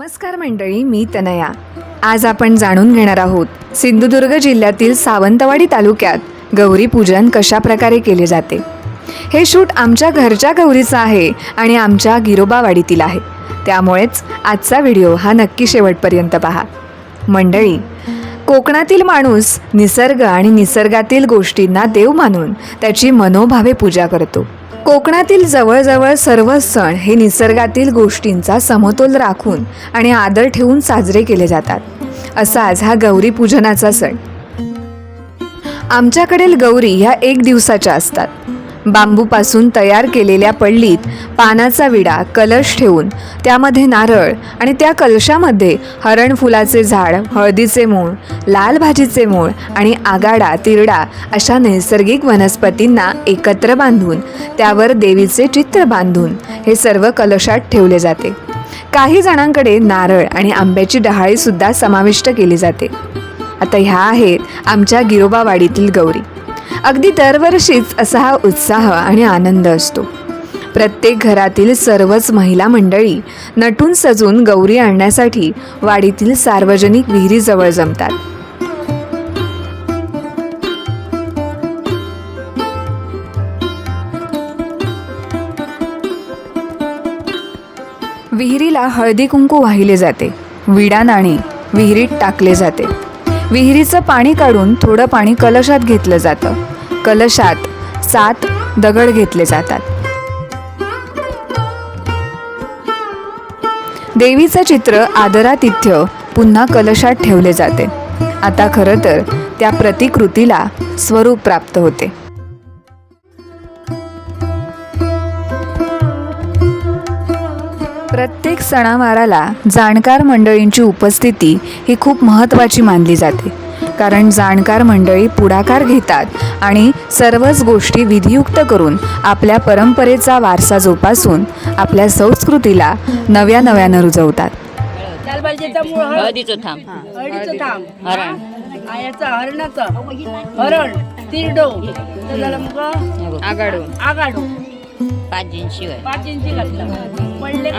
नमस्कार मंडळी, मी तनया। आज आपण जाणून घेणार आहोत सिंधुदुर्ग जिल्ह्यातील सावंतवाडी तालुक्यात गौरी पूजन कशा प्रकारे केले जाते। हे शूट आमच्या घरच्या गौरीचं आहे आणि आमच्या गिरोबावाडीतील आहे, त्यामुळेच आजचा व्हिडिओ हा नक्की शेवटपर्यंत पहा। मंडळी, कोकणातील माणूस निसर्ग आणि निसर्गातील गोष्टींना देव मानून त्याची मनोभावे पूजा करतो। कोकणातील जवळजवळ सर्व सण हे निसर्गातील गोष्टींचा समतोल राखून आणि आदर ठेवून साजरे केले जातात। असाच हा गौरी पूजनाचा सण। आमच्याकडील गौरी ह्या 1 दिवसाच्या असतात। बांबूपासून तयार केलेल्या पडलीत पानाचा विडा, कलश ठेवून त्यामध्ये नारळ आणि त्या कलशामध्ये हरण फुलाचे झाड, हळदीचे मूळ, लाल भाजीचे मूळ आणि आगाडा, तिरडा अशा नैसर्गिक वनस्पतींना एकत्र बांधून त्यावर देवीचे चित्र बांधून हे सर्व कलशात ठेवले जाते। काही जणांकडे नारळ आणि आंब्याची डहाळी सुद्धा समाविष्ट केली जाते। आता ह्या आहेत आमच्या गिरोबावाडीतील गौरी। अगदी दरवर्षीच असा हा उत्साह आणि आनंद असतो। प्रत्येक घरातील सर्वच महिला मंडळी नटून सजून गौरी आणण्यासाठी वाडीतील सार्वजनिक विहिरीजवळ जमतात। विहिरीला हळदी कुंकू वाहिले जाते। विडा नाणे विहिरीत टाकले जाते। विहिरीचं पाणी काढून थोडं पाणी कलशात घेतलं जातं। कलशात 7 दगड घेतले जातात। देवीचं चित्र आदरातिथ्य पुन्हा कलशात ठेवले जाते। आता खरं तर त्या प्रतिकृतीला स्वरूप प्राप्त होते। प्रत्येक सणावाराला जाणकार मंडळींची उपस्थिती ही खूप महत्त्वाची मानली जाते, कारण जाणकार मंडळी पुढाकार घेतात आणि सर्वच गोष्टी विधियुक्त करून आपल्या परंपरेचा वारसा जोपासून आपल्या संस्कृतीला नव्यानं रुजवतात। हळदीचं थांब, हरण, हरण, तिरडो, आगाडो, आगाडो 5 इंची घातलं। पडले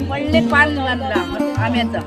पडले पान बांधला आम्याचा।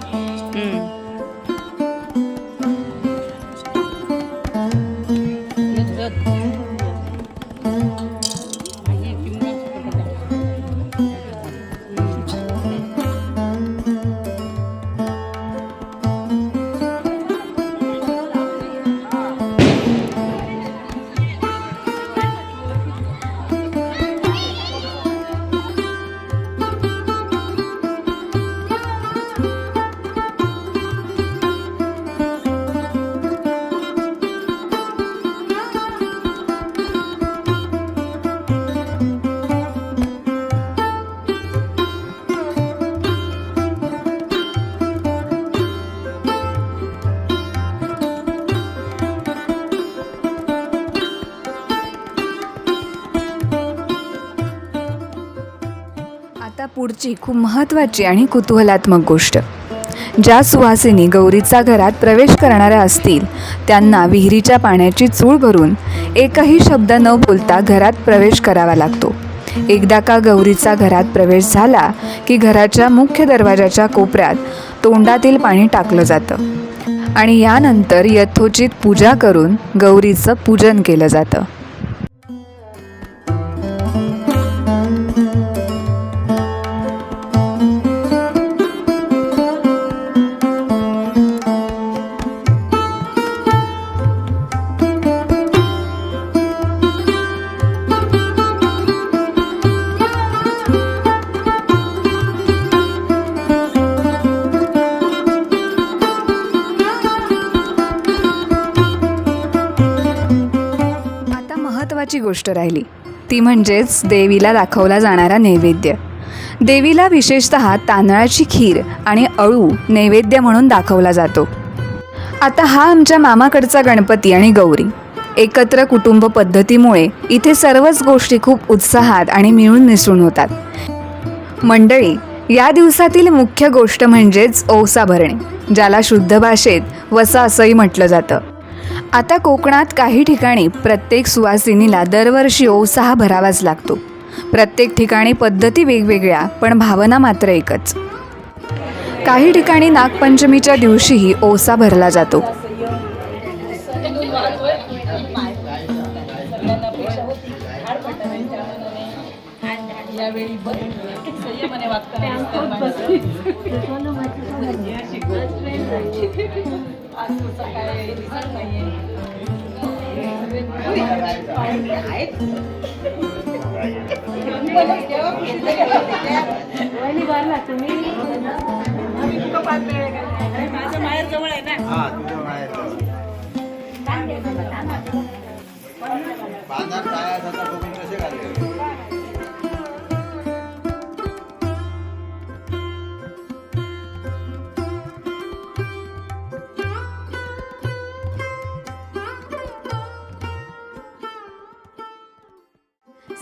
आता पुढची खूप महत्त्वाची आणि कुतूहलात्मक गोष्ट। ज्या सुवासिनी गौरीचा घरात प्रवेश करणाऱ्या असतील त्यांना विहिरीच्या पाण्याची चूळ भरून एकही शब्द न बोलता घरात प्रवेश करावा लागतो। एकदा का गौरीचा घरात प्रवेश झाला की घराच्या मुख्य दरवाजाच्या कोपऱ्यात तोंडातील पाणी टाकलं जातं आणि यानंतर यथोचित पूजा करून गौरीचं पूजन केलं जातं। महत्त्वाची गोष्ट राहिली ती म्हणजेच देवीला दाखवला जाणारा नैवेद्य। देवीला विशेषतः तांदळाची खीर आणि अळू नैवेद्य म्हणून दाखवला जातो। आता हा आमच्या मामाकडचा गणपती आणि गौरी एकत्र कुटुंब पद्धतीमुळे इथे सर्वच गोष्टी खूप उत्साहात आणि मिळून मिसळून होतात। मंडळी, या दिवसातील मुख्य गोष्ट म्हणजेच ओवसा भरणे, ज्याला शुद्ध भाषेत वसा असंही म्हटलं जातं। आता कोकणात काही ठिकाणी प्रत्येक सुवासिनीला दरवर्षी ओवसा भरावाच लागतो। प्रत्येक ठिकाणी पद्धती वेगवेगळ्या, पण भावना मात्र एकच। काही ठिकाणी नागपंचमीच्या दिवशीही ओसा भरला जातो. माझं माहेर जवळ आहे ना.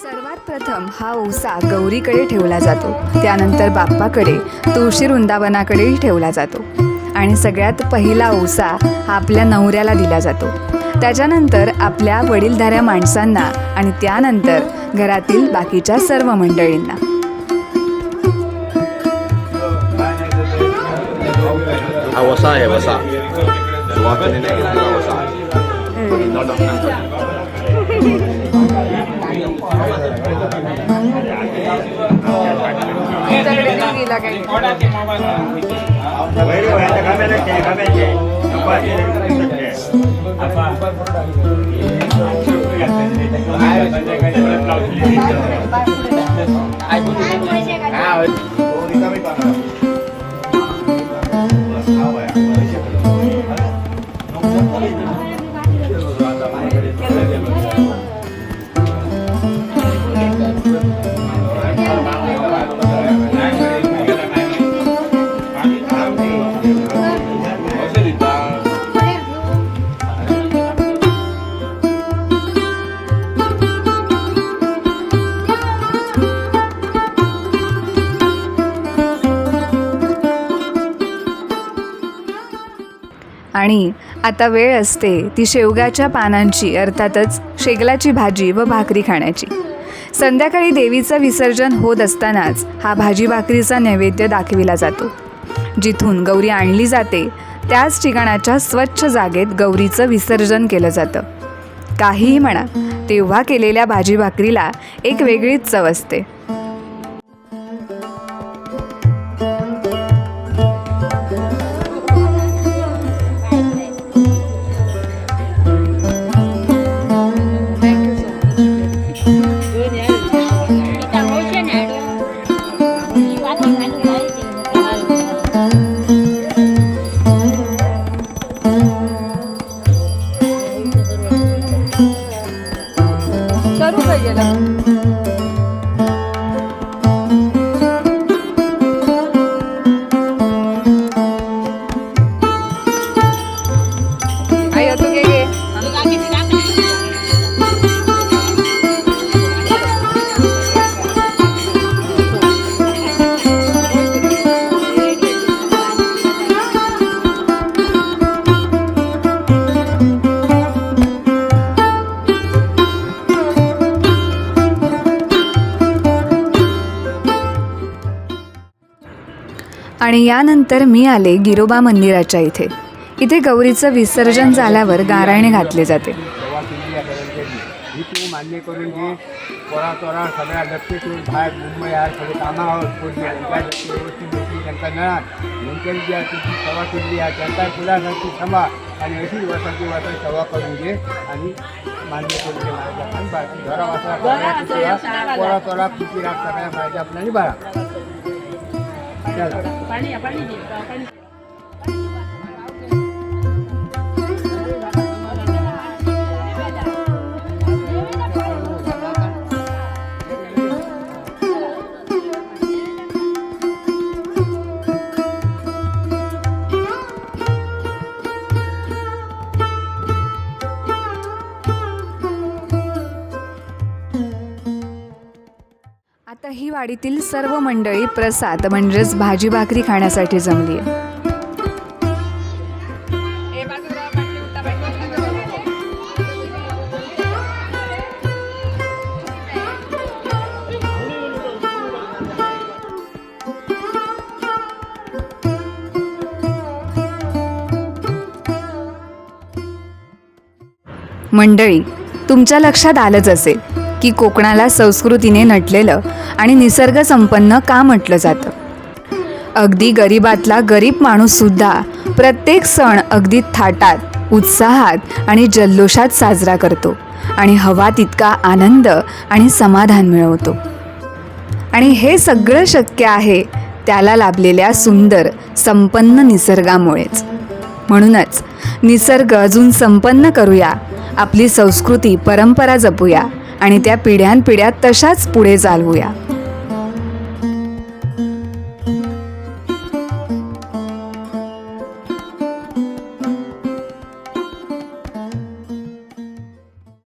सर्वात प्रथम हा ओसा गौरीकडे ठेवला जातो. त्यानंतर बाप्पाकडे, तुळशी वृंदावनाकडेही ठेवला जातो आणि सगळ्यात पहिला ओसा हा आपल्या नवऱ्याला दिला जातो. त्याच्यानंतर आपल्या वडीलधाऱ्या माणसांना आणि त्यानंतर घरातील बाकीच्या सर्व मंडळींना. हा वसा आहे वसा. सुवासिनीने घेतलेला वसा. आणि आता वेळ असते ती शेवगाच्या पानांची, अर्थातच शेगलाची भाजी व भाकरी खाण्याची. संध्याकाळी देवीचं विसर्जन होत असतानाच हा भाजी भाकरीचा नैवेद्य दाखविला जातो. जिथून गौरी आणली जाते त्याच ठिकाणाच्या स्वच्छ जागेत गौरीचं विसर्जन केलं जातं. काहीही म्हणा, तेव्हा केलेल्या भाजी भाकरीला एक वेगळीच चव असते. आणि यानंतर मी आले गिरोबा मंदिराच्या इथे. इथे गौरीचं विसर्जन झाल्यावर गाराणे घातले जाते. मान्य करून घे. पोरा तोरा सगळ्या लक्ष ठेवून बाहेर मुंबई आहे सगळे कामावर पोचले. व्यवस्थित भेटली त्यांचा नळात नंतर जी आहे तुझी सभा केली आहे त्यांचा फुलासाठी सभा आणि अशी वसाची वासा सभा करून घे आणि मान्य करून घे. आणि बाकी घरा वासा पोरा तोरा किती राग सगळ्या पाहिजे आपल्याला बाळा. आता ही वाडीतील सर्व मंडळी प्रसाद म्हणजेच भाजी भाकरी खाण्यासाठी जमली आहे. मंडळी, तुमच्या लक्षात आलंच असेल की कोकणाला संस्कृतीने नटलेलं आणि निसर्गसंपन्न का म्हटलं जातं. अगदी गरिबातला गरीब माणूससुद्धा प्रत्येक सण अगदी थाटात, उत्साहात आणि जल्लोषात साजरा करतो आणि हवा तितका आनंद आणि समाधान मिळवतो. आणि हे सगळं शक्य आहे त्याला लाभलेल्या सुंदर संपन्न निसर्गामुळेच. म्हणूनच निसर्ग अजून संपन्न करूया, आपली संस्कृती परंपरा जपूया आणि त्या पिढ्यानपिढ्या तशाच पुढे चालवूया.